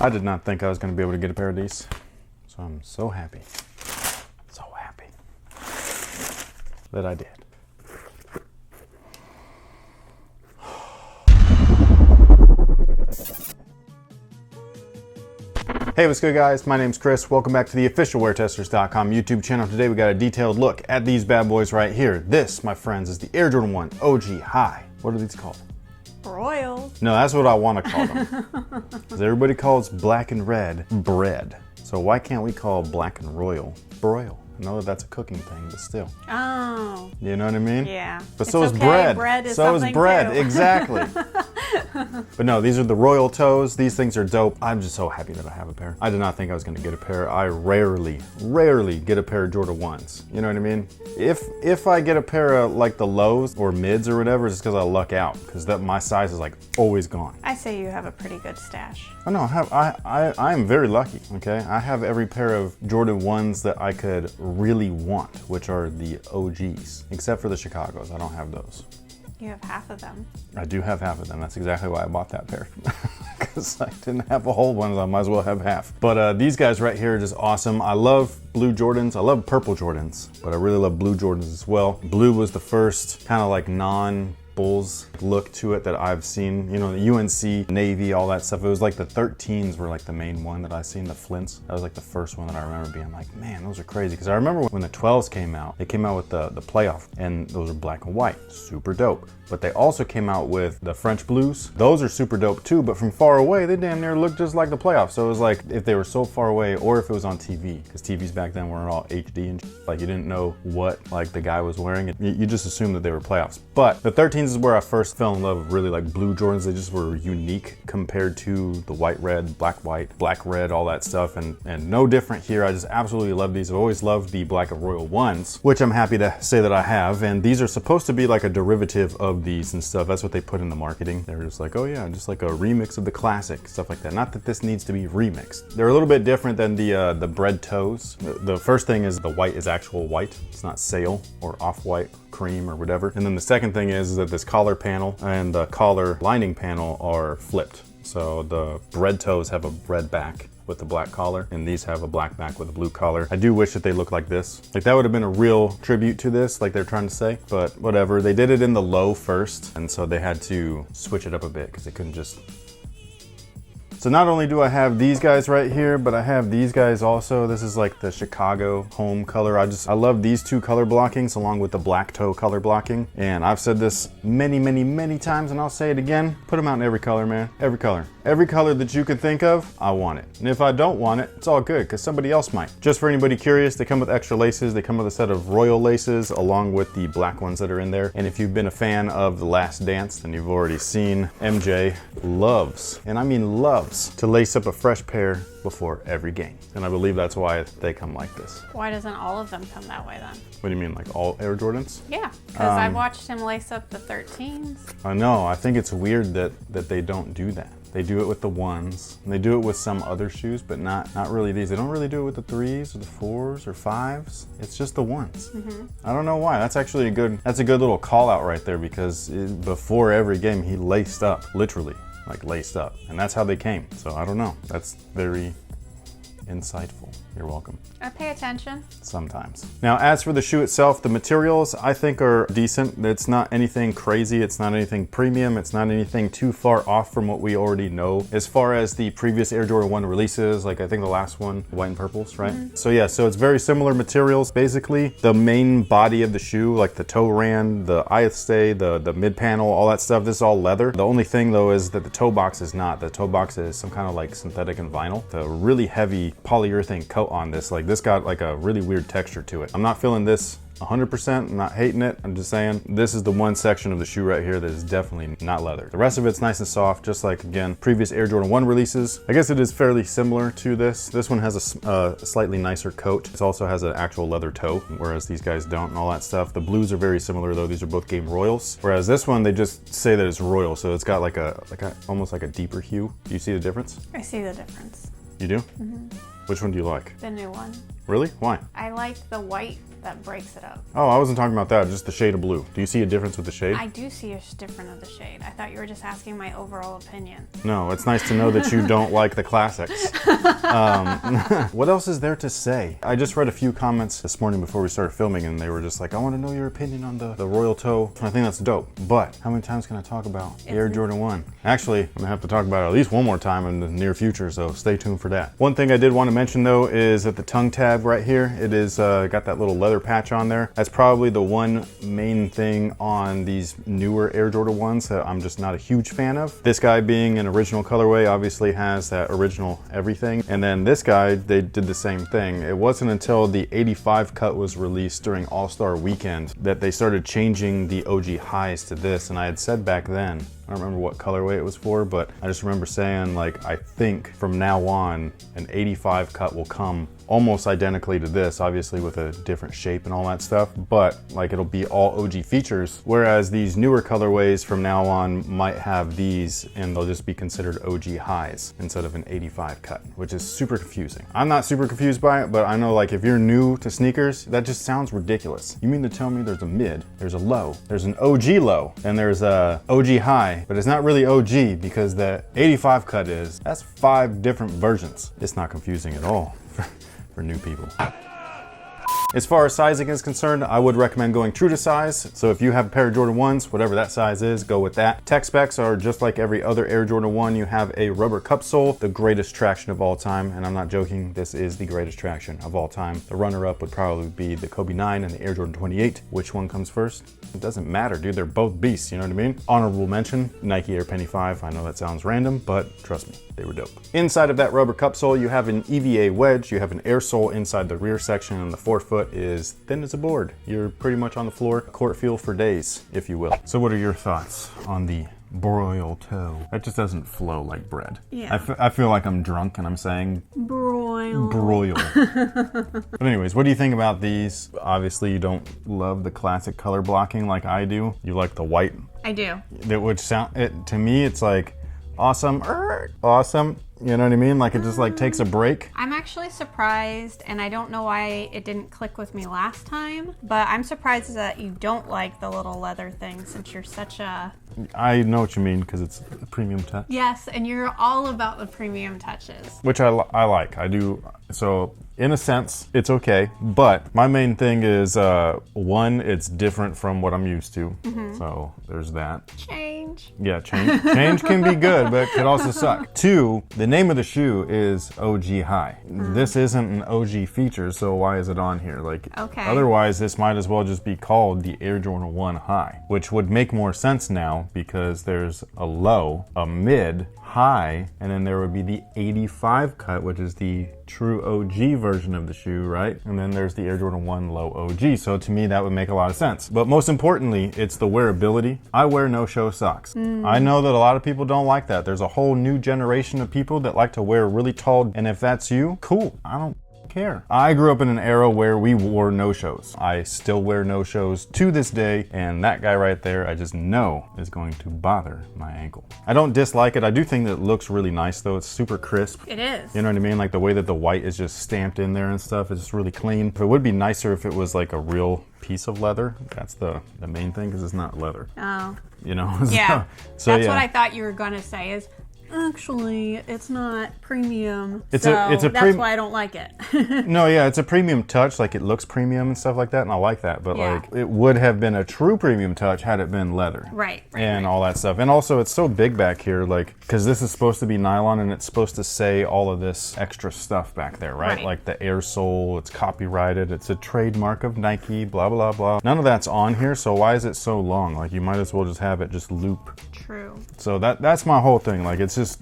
I did not think I was going to be able to get a pair of these. So I'm so happy. So happy that I did. Hey, what's good guys? My name's Chris. Welcome back to the official WearTesters.com YouTube channel. Today we got a detailed look at these bad boys right here. This, my friends, is the Air Jordan 1 OG High. What are these called? Royals. No, that's what I want to call them. Because everybody calls black and red bread. So why can't we call black and royal broil? I know that that's a cooking thing, but still. Oh. You know what I mean? Yeah. But so is bread. Bread is so is bread, too. Exactly. But no, these are the royal toes. These things are dope. I'm just so happy that I have a pair. I did not think I was going to get a pair. I rarely get a pair of Jordan 1s. You know what I mean? If I get a pair of like the lows or mids or whatever, it's because I luck out. Because my size is like always gone. I say you have a pretty good stash. I know. I am very lucky. Okay, I have every pair of Jordan 1s that I could really want, which are the OGs, except for the Chicagos. I don't have those. You have half of them. I do have half of them. That's exactly why I bought that pair. Because I didn't have a whole one, so I might as well have half. But these guys right here are just awesome. I love blue Jordans. I love purple Jordans, but I really love blue Jordans as well. Blue was the first kind of like non-Bulls look to it that I've seen. You know, the UNC, Navy, all that stuff. It was like the 13s were like the main one that I seen, the Flints. That was like the first one that I remember being like, man, those are crazy. Because I remember when the 12s came out, they came out with the playoff, and those are black and white, super dope. But they also came out with the French blues. Those are super dope too, but from far away, they damn near looked just like the playoffs. So it was like, if they were so far away, or if it was on TV, because TVs back then weren't all HD and like you didn't know what like the guy was wearing. You just assumed that they were playoffs. But the 13s is where I first fell in love with really like blue Jordans. They just were unique compared to the white, red, black, white, black, red, all that stuff. And no different here. I just absolutely love these. I've always loved the black and royal ones, which I'm happy to say that I have. And these are supposed to be like a derivative of these and stuff. That's what they put in the marketing. They're just like, oh yeah, just like a remix of the classic, stuff like that. Not that this needs to be remixed. They're a little bit different than the bread toes. The first thing is the white is actual white. It's not sail or off-white cream or whatever. And then the second thing is that this collar panel and the collar lining panel are flipped. So the bread toes have a red back with the black collar, and these have a black back with a blue collar. I do wish that they looked like this. Like that would have been a real tribute to this, like they're trying to say, but whatever. They did it in the low first, and so they had to switch it up a bit because they couldn't just. So not only do I have these guys right here, but I have these guys also. This is like the Chicago home color. I love these two color blockings along with the black toe color blocking. And I've said this many times, and I'll say it again. Put them out in every color, man. Every color. Every color that you can think of, I want it. And if I don't want it, it's all good because somebody else might. Just for anybody curious, they come with extra laces. They come with a set of royal laces along with the black ones that are in there. And if you've been a fan of The Last Dance, then you've already seen MJ loves, and I mean loves, to lace up a fresh pair before every game. And I believe that's why they come like this. Why doesn't all of them come that way then? What do you mean, like all Air Jordans? Yeah, because I watched him lace up the 13s. I know, I think it's weird that they don't do that. They do it with the 1s, and they do it with some other shoes, but not really these. They don't really do it with the 3s or the 4s or 5s. It's just the 1s. Mm-hmm. I don't know why. That's actually a good little call out right there, because before every game he laced up, literally. Like laced up, and that's how they came. So I don't know, that's very insightful. You're welcome. I pay attention. Sometimes. Now, as for the shoe itself, the materials I think are decent. It's not anything crazy. It's not anything premium. It's not anything too far off from what we already know. As far as the previous Air Jordan 1 releases, like I think the last one, white and purples, right? Mm-hmm. So yeah, so it's very similar materials. Basically, the main body of the shoe, like the toe rand, the eye stay, the mid panel, all that stuff, this is all leather. The only thing though is that the toe box is not. The toe box is some kind of like synthetic and vinyl. The really heavy polyurethane coat on this, like this got like a really weird texture to it. I'm not feeling this 100%, I'm not hating it. I'm just saying this is the one section of the shoe right here that is definitely not leather. The rest of it's nice and soft, just like, again, previous Air Jordan 1 releases. I guess it is fairly similar to this. This one has a slightly nicer coat. It also has an actual leather toe, whereas these guys don't and all that stuff. The blues are very similar though. These are both game royals. Whereas this one, they just say that it's royal. So it's got like almost like a deeper hue. Do you see the difference? I see the difference. You do? Mm-hmm. Which one do you like? The new one. Really? Why? I like the white that breaks it up. Oh, I wasn't talking about that, just the shade of blue. Do you see a difference with the shade? I do see a difference of the shade. I thought you were just asking my overall opinion. No, it's nice to know that you don't like the classics. What else is there to say? I just read a few comments this morning before we started filming, and they were just like, I want to know your opinion on the Royal Toe. I think that's dope. But how many times can I talk about the Air Jordan 1? Actually, I'm gonna have to talk about it at least one more time in the near future, so stay tuned for that. One thing I did want to mention though is that the tongue tab right here, it is got that little leather patch on there. That's probably the one main thing on these newer Air Jordan 1s that I'm just not a huge fan of. This guy being an original colorway obviously has that original everything. And then this guy, they did the same thing. It wasn't until the 85 cut was released during All-Star Weekend that they started changing the OG highs to this. And I had said back then, I don't remember what colorway it was for, but I just remember saying, like, I think from now on, an 85 cut will come almost identically to this, obviously with a different shape and all that stuff, but like it'll be all OG features. Whereas these newer colorways from now on might have these and they'll just be considered OG highs instead of an 85 cut, which is super confusing. I'm not super confused by it, but I know like if you're new to sneakers, that just sounds ridiculous. You mean to tell me there's a mid, there's a low, there's an OG low, and there's a OG high, but it's not really OG because the 85 cut that's 5 different versions. It's not confusing at all for new people. As far as sizing is concerned, I would recommend going true to size. So if you have a pair of Jordan 1s, whatever that size is, go with that. Tech specs are just like every other Air Jordan 1. You have a rubber cup sole, the greatest traction of all time. And I'm not joking, this is the greatest traction of all time. The runner-up would probably be the Kobe 9 and the Air Jordan 28. Which one comes first? It doesn't matter, dude. They're both beasts, you know what I mean? Honorable mention, Nike Air Penny 5. I know that sounds random, but trust me, they were dope. Inside of that rubber cup sole, you have an EVA wedge, you have an air sole inside the rear section, and the forefoot is thin as a board. You're pretty much on the floor, court feel for days, if you will. So what are your thoughts on the Royal Toe? That just doesn't flow like bread. Yeah. I feel like I'm drunk and I'm saying Broil. But anyways, what do you think about these? Obviously you don't love the classic color blocking like I do. You like the white. I do. That would sound, to me it's like awesome, awesome. You know what I mean? Like it just like takes a break. I'm actually surprised, and I don't know why it didn't click with me last time, but I'm surprised that you don't like the little leather thing since you're such a... I know what you mean because it's a premium touch. Yes, and you're all about the premium touches. Which I like. I do. So in a sense, it's okay. But my main thing is, one, it's different from what I'm used to. So there's that. Change. Yeah, change. Change can be good, but it could also suck. 2, the name of the shoe is OG High. This isn't an OG feature, so why is it on here? Like, okay. Otherwise, this might as well just be called the Air Jordan 1 High, which would make more sense now because there's a low, a mid, high, and then there would be the 85 cut, which is the true OG version of the shoe, right? And then there's the Air Jordan 1 low OG. So to me, that would make a lot of sense. But most importantly, it's the wearability. I wear no-show socks. I know that a lot of people don't like that. There's a whole new generation of people that like to wear really tall, and if that's you, cool. I don't care. I grew up in an era where we wore no-shows. I still wear no-shows to this day, and that guy right there, I just know is going to bother my ankle. I don't dislike it. I do think that it looks really nice though. It's super crisp. It is. You know what I mean? Like the way that the white is just stamped in there and stuff. It's just really clean. It would be nicer if it was like a real piece of leather. That's the main thing because it's not leather. Oh. You know? Yeah. So That's yeah. what I thought you were going to say is, actually, it's not premium, it's that's why I don't like it. No, yeah, it's a premium touch. Like it looks premium and stuff like that, and I like that. But Yeah. like it would have been a true premium touch had it been leather, Right. and all that stuff. And also, it's so big back here, like because this is supposed to be nylon, and it's supposed to say all of this extra stuff back there, right? Right. Like the air sole, it's copyrighted, it's a trademark of Nike, blah blah blah. None of that's on here, so why is it so long? Like you might as well just have it just loop. True. So that's my whole thing. Like it's just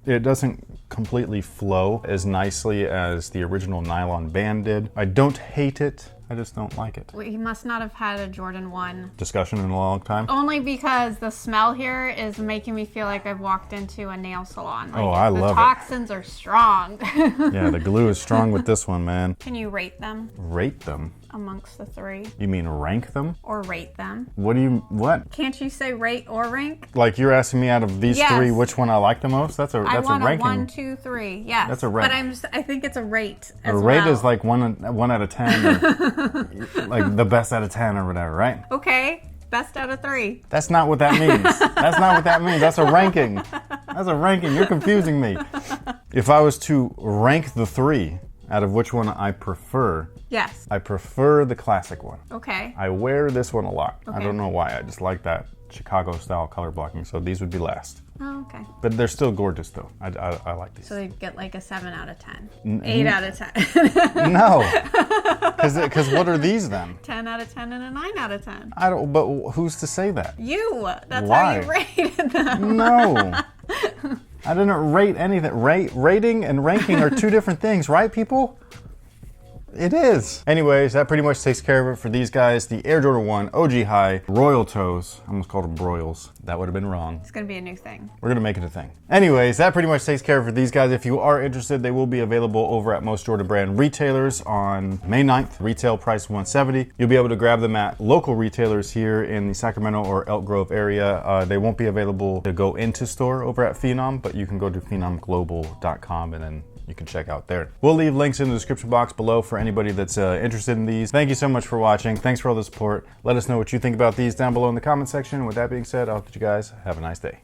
it doesn't completely flow as nicely as the original nylon band did. I don't hate it. I just don't like it. We must not have had a Jordan 1. Discussion in a long time. Only because the smell here is making me feel like I've walked into a nail salon. Like, Oh, I love it. The toxins are strong. Yeah, the glue is strong with this one, man. Can you rate them Rate them? amongst the 3? You mean rank them? Or rate them? What? Can't you say rate or rank? Like you're asking me out of these Yes. 3 which one I like the most? That's a I want ranking. a 1, 2, 3. Yes. That's a rank. But I think it's a rate A as rate well. is like one out of 10. like the best out of 10 or whatever, right? Okay, best out of 3. That's not what that means. That's not what that means. That's a ranking. That's a ranking. You're confusing me. If I was to rank the 3 out of which one I prefer, Yes. I prefer the classic one. Okay. I wear this one a lot. I Okay. don't know why. I just like that Chicago style color blocking. So these would be last. Oh, okay. But they're still gorgeous though. I like these. So they get like a 7 out of 10. 8 out of 10. No. Because what are these then? 10 out of 10 and a 9 out of 10. I don't, but who's to say that? You. That's Why? how you rated them. No. I didn't rate anything. Rating and ranking are 2 different things, right, people? It is. Anyways, that pretty much takes care of it for these guys. The Air Jordan 1 OG High Royal Toes. I almost called them Broyles. That would have been wrong. It's going to be a new thing. We're gonna make it a thing. Anyways, that pretty much takes care of it for these guys. If you are interested, they will be available over at most Jordan Brand retailers on May 9th. Retail price $170. You'll be able to grab them at local retailers here in the Sacramento or Elk Grove area. They won't be available to go into store over at Phenom, but you can go to phenomglobal.com and then you can check out there. We'll leave links in the description box below for anybody that's interested in these. Thank you so much for watching. Thanks for all the support. Let us know what you think about these down below in the comment section. With that being said, I hope that you guys have a nice day.